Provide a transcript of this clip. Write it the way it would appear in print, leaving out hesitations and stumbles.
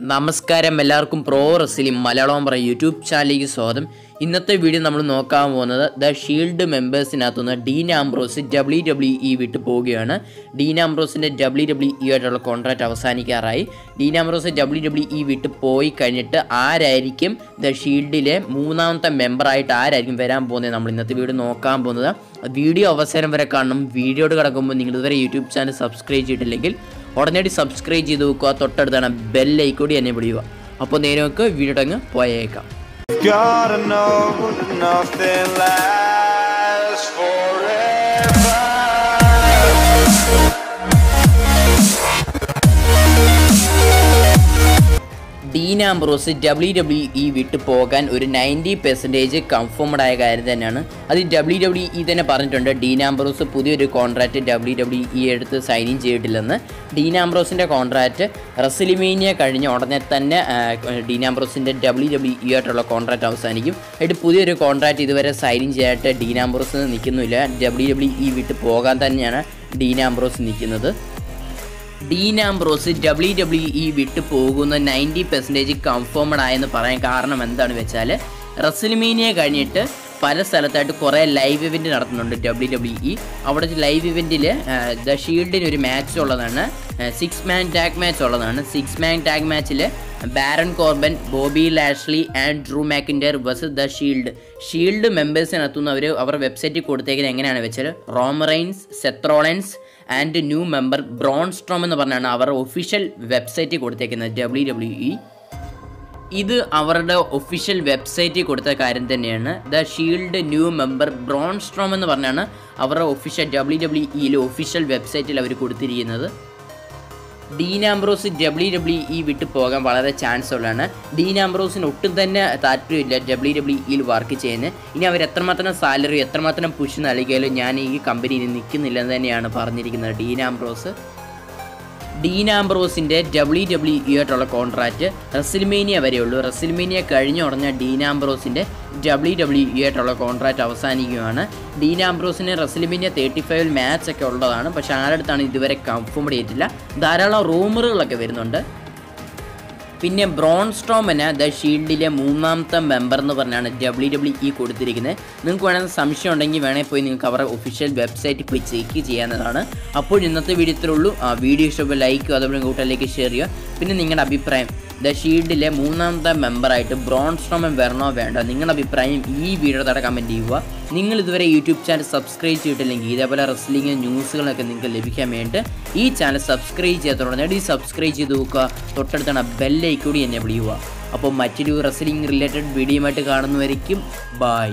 നമസ്കാരം എല്ലാവർക്കും pro wrestling Malayalam പറ യൂട്യൂബ് ചാനലിലേക്ക് സ്വാഗതം. ഇന്നത്തെ വീഡിയോ നമ്മൾ നോക്കാൻ പോകുന്നത് ദ ഷീൽഡ് മെമ്പേഴ്സിനകത്തുനിന്ന് ഡീൻ ആംബ്രോസ് WWE വിട്ടു പോവുകയാണ്. ഡീൻ ആംബ്രോസിൻ്റെ WWE ആയിട്ടുള്ള കോൺട്രാക്റ്റ് അവസാനിക്കാറായി. ഡീൻ ആംബ്രോസ് WWE വിട്ടു പോയി കഴിഞ്ഞിട്ട് ആരായിരിക്കും ദ ഷീൽഡിലെ മൂന്നാമത്തെ മെമ്പറായിട്ട് ആരായിരിക്കും വരാൻ പോകുന്നത് നമ്മൾ ഇന്നത്തെ വീഡിയോ നോക്കാൻ പോകുന്നത്. വീഡിയോ അവസാനം വരെ കാണണം. വീഡിയോയോട് കിടക്കുമ്പോൾ നിങ്ങൾ ഇതുവരെ യൂട്യൂബ് ചാനൽ സബ്സ്ക്രൈബ് ചെയ്തിട്ടില്ലെങ്കിൽ ഉടനടി സബ്സ്ക്രൈബ് ചെയ്ത് നോക്കുക. തൊട്ടടുത്താണ് ബെല്ലൈക്കൂടി എന്നെ വിളിക്കുക. അപ്പോൾ നേരെ നമുക്ക് വീഡിയോ അങ്ങ് പോയേക്കാം. ഡീൻ ആംബ്രോസ് WWE വിട്ടു പോകാൻ ഒരു 90% കൺഫേംഡ് ആയ കാര്യം തന്നെയാണ്. അത് WWE തന്നെ പറഞ്ഞിട്ടുണ്ട്. ഡീൻ ആംബ്രോസ് പുതിയൊരു കോൺട്രാക്റ്റ് WWE എടുത്ത് സൈൻ ചെയ്തിട്ടില്ലെന്ന്. ഡീൻ ആംബ്രോസിൻ്റെ കോൺട്രാക്റ്റ് റെസ്ലിമേനിയ കഴിഞ്ഞ ഉടനെ തന്നെ ഡീൻ ആംബ്രോസിൻ്റെ WWE ആയിട്ടുള്ള കോൺട്രാക്റ്റ് അവസാനിക്കും. എന്നിട്ട് പുതിയൊരു കോൺട്രാക്റ്റ് ഇതുവരെ സൈൻ ചെയ്യാനായിട്ട് ഡീൻ ആംബ്രോസ് നിൽക്കുന്നില്ല. WWE വിട്ടു പോകാൻ തന്നെയാണ് ഡീൻ ആംബ്രോസ് നിൽക്കുന്നത്. ഡീൻ ആംബ്രോസ് WWE വിട്ടു പോകുന്ന 90% കൺഫേംഡ് ആയെന്ന് പറയാൻ കാരണം എന്താണെന്ന് വെച്ചാൽ റെസ്ലിമേനിയ കഴിഞ്ഞിട്ട് പല സ്ഥലത്തായിട്ട് കുറേ ലൈവ് ഇവൻറ്റ് നടത്തുന്നുണ്ട് WWE. അവിടെ ലൈവ് ഇവൻറ്റിൽ ദ ഷീൽഡിന് ഒരു മാച്ച് ഉള്ളതാണ്. 6 man ടാഗ് മാച്ച് ഉള്ളതാണ്. 6 man ടാഗ് മാച്ചിൽ Baron Corbin, Bobby Lashley and Drew McIntyre versus the shield മെമ്പേഴ്സിനകത്തുനിന്ന് അവർ വെബ്സൈറ്റിൽ കൊടുത്തേക്കുന്നത് എങ്ങനെയാണെന്ന് വെച്ചാൽ Roman Reigns, Seth Rollins and new member Braun Strowman എന്ന് പറഞ്ഞാണ് അവർ ഒഫീഷ്യൽ വെബ്സൈറ്റിൽ കൊടുത്തേക്കുന്നത് WWE. ഇത് അവരുടെ ഒഫീഷ്യൽ വെബ്സൈറ്റിൽ കൊടുത്ത കാര്യം തന്നെയാണ്. The shield new member Braun Strowman എന്ന് പറഞ്ഞാണ് അവരുടെ ഒഫീഷ്യൽ WWE ഒഫീഷ്യൽ വെബ്സൈറ്റിൽ അവർ കൊടുത്തിരിക്കുന്നത്. ഡീൻ ആംബ്രോസ് WWE വിട്ടു പോകാൻ വളരെ ചാൻസ് ഉള്ളതാണ്. ഡീൻ ആംബ്രോസിന് ഒട്ടും തന്നെ താല്പര്യമില്ല WWE വർക്ക് ചെയ്യുന്നത്. ഇനി അവർ എത്രമാത്രം സാലറി എത്രമാത്രം പുഷ് നൽകിയാലും ഞാൻ ഈ കമ്പനിയിൽ നിൽക്കുന്നില്ലെന്ന് തന്നെയാണ് പറഞ്ഞിരിക്കുന്നത് ഡീൻ ആംബ്രോസ്. ഡീൻ ആംബ്രോസിൻ്റെ WWE ആയിട്ടുള്ള കോൺട്രാക്റ്റ് റെസ്ലിമേനിയ വരെയുള്ളൂ. റെസ്ലിമേനിയ കഴിഞ്ഞ ഉടനെ ഡീൻ ആംബ്രോസിൻ്റെ WWE ആയിട്ടുള്ള കോൺട്രാക്റ്റ് അവസാനിക്കുകയാണ്. ഡീൻ ആംബ്രോസിന് റെസ്ലിമേനിയ 35 മാച്ചൊക്കെ ഉള്ളതാണ്. പക്ഷേ ആരടുത്താണ് ഇതുവരെ കൺഫേംഡ് ചെയ്തിട്ടില്ല. ധാരാളം റൂമറുകളൊക്കെ വരുന്നുണ്ട്. പിന്നെ ബ്രോൺ സ്ട്രോമന് ദ ഷീൽഡിലെ മൂന്നാമത്തെ മെമ്പർ എന്ന് പറഞ്ഞാണ് WWE കൊടുത്തിരിക്കുന്നത്. നിങ്ങൾക്ക് വേണമെങ്കിൽ സംശയം ഉണ്ടെങ്കിൽ വേണേൽ പോയി നിങ്ങൾക്ക് അവരുടെ ഒഫീഷ്യൽ വെബ്സൈറ്റിൽ പോയി ചെക്ക് ചെയ്യാവുന്നതാണ്. അപ്പോൾ ഇന്നത്തെ വീഡിയോ ഇത്രേ ഉള്ളൂ. വീഡിയോ ഇഷ്ടപ്പെട്ട ലൈക്ക് അതുപോലെ കൂട്ടലിലേക്ക് ഷെയർ ചെയ്യുക. പിന്നെ നിങ്ങളുടെ അഭിപ്രായം ദ ഷീൽഡിലെ മൂന്നാമത്തെ മെമ്പറായിട്ട് ബ്രോൺ സ്ട്രോമൻ വരണോ വേണ്ടോ നിങ്ങളുടെ അഭിപ്രായം ഈ വീഡിയോ താഴെ കമൻറ്റ് ചെയ്യുക. നിങ്ങൾ ഇതുവരെ യൂട്യൂബ് ചാനൽ സബ്സ്ക്രൈബ് ചെയ്തിട്ടില്ലെങ്കിൽ ഇതേപോലെ റെസ്ലിംഗ് ന്യൂസുകളൊക്കെ നിങ്ങൾക്ക് ലഭിക്കാൻ വേണ്ടിയിട്ട് ഈ ചാനൽ സബ്സ്ക്രൈബ് ചെയ്യാത്തതുകൊണ്ട് സബ്സ്ക്രൈബ് ചെയ്ത് നോക്കുക. തൊട്ടടുത്താണ് ബെല്ലൈക്കൂടി എന്നെ വിളിക്കുക. അപ്പോൾ മറ്റൊരു റെസ്ലിംഗ് റിലേറ്റഡ് വീഡിയോയുമായിട്ട് കാണുന്നവരേക്കും ബൈ.